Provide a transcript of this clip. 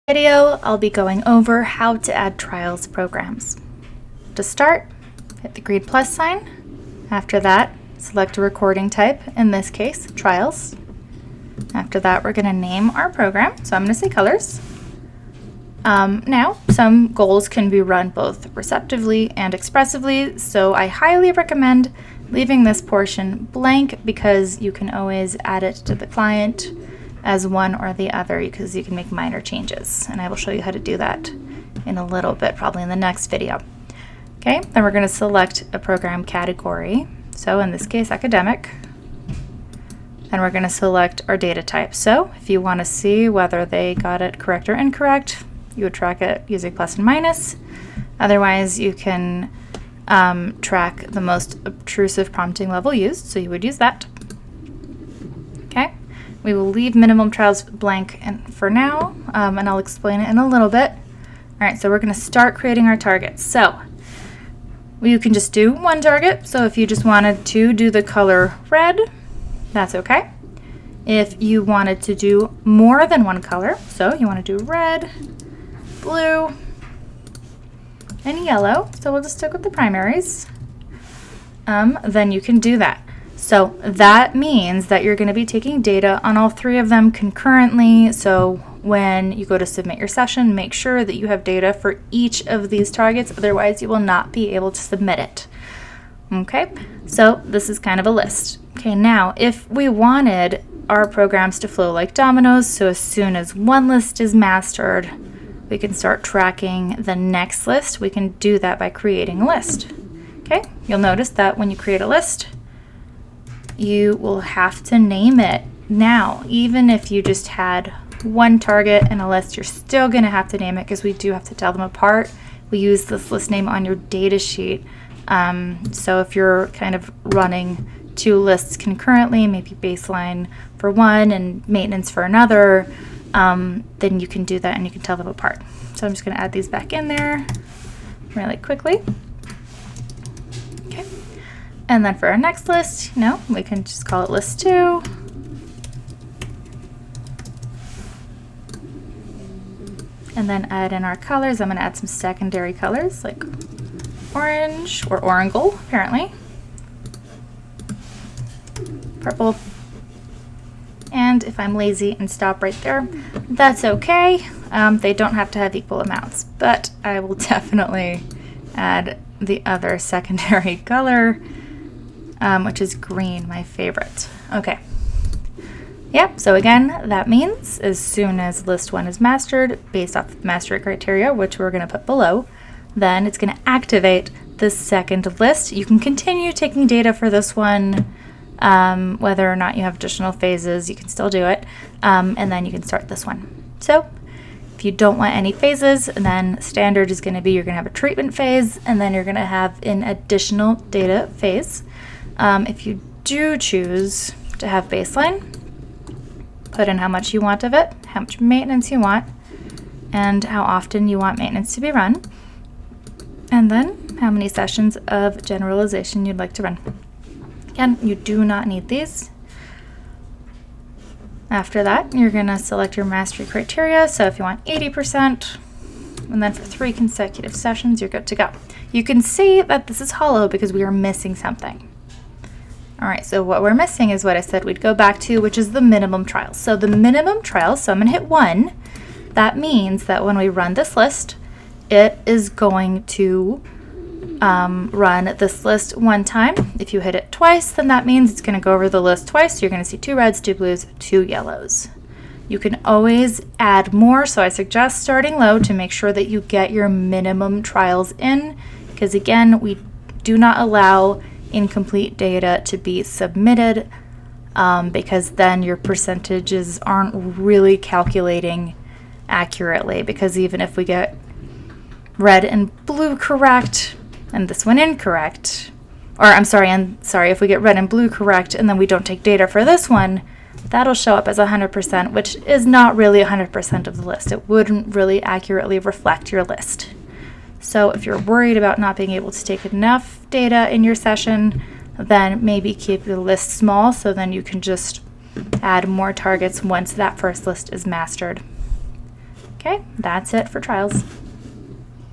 Video, I'll be going over how to add trials programs. To start, hit the green plus sign. After that, select a recording type, in this case, trials. After that, we're going to name our program, so I'm going to say colors. Now, some goals can be run both receptively and expressively, so I highly recommend leaving this portion blank because you can always add it to the client as one or the other because you can make minor changes, and I will show you how to do that in a little bit, probably in the next video. Okay, then we're going to select a program category, so in this case academic. Then we're going to select our data type. So if you want to see whether they got it correct or incorrect, you would track it using plus and minus. Otherwise, you can track the most obtrusive prompting level used, so you would use that. Okay. We will leave minimum trials blank for now, and I'll explain it in a little bit. All right, so we're going to start creating our targets. So you can just do one target. So if you just wanted to do the color red, that's okay. If you wanted to do more than one color, so you want to do red, blue, and yellow, so we'll just stick with the primaries, then you can do that. So that means that you're going to be taking data on all three of them concurrently. So when you go to submit your session, make sure that you have data for each of these targets. Otherwise, you will not be able to submit it. Okay, so this is kind of a list. Okay, now if we wanted our programs to flow like dominoes, so as soon as one list is mastered, we can start tracking the next list. We can do that by creating a list. Okay, you'll notice that when you create a list, you will have to name it. Now, even if you just had one target in a list, you're still going to have to name it because we do have to tell them apart. We use this list name on your data sheet. So if you're kind of running two lists concurrently, maybe baseline for one and maintenance for another, then you can do that and you can tell them apart. So I'm just going to add these back in there really quickly. Okay. And then for our next list, we can just call it list 2. And then add in our colors. I'm going to add some secondary colors like orange or orangle, apparently. Purple. And if I'm lazy and stop right there, that's okay. They don't have to have equal amounts, but I will definitely add the other secondary color, which is green, my favorite. Okay. Yep, so again, that means as soon as list 1 is mastered, based off the mastery criteria, which we're going to put below, then it's going to activate the second list. You can continue taking data for this one, whether or not you have additional phases, you can still do it, and then you can start this one. So if you don't want any phases, then standard is going to be you're going to have a treatment phase, and then you're going to have an additional data phase. If you do choose to have baseline, put in how much you want of it, how much maintenance you want, and how often you want maintenance to be run, and then how many sessions of generalization you'd like to run. Again, you do not need these. After that, you're going to select your mastery criteria. So if you want 80%, and then for 3 consecutive sessions, you're good to go. You can see that this is hollow because we are missing something. All right, so what we're missing is what I said we'd go back to, which is the minimum trials. So the minimum trials, so I'm going to hit 1. That means that when we run this list, it is going to run this list one time. If you hit it twice, then that means it's going to go over the list twice. You're going to see 2 reds, 2 blues, 2 yellows. You can always add more, so I suggest starting low to make sure that you get your minimum trials in, because again, we do not allow incomplete data to be submitted because then your percentages aren't really calculating accurately, because even if we get red and blue correct and this one incorrect, or if we get red and blue correct and then we don't take data for this one, that'll show up as 100%, which is not really 100% of the list. It wouldn't really accurately reflect your list. So if you're worried about not being able to take enough data in your session, then maybe keep the list small so then you can just add more targets once that first list is mastered. Okay, that's it for trials.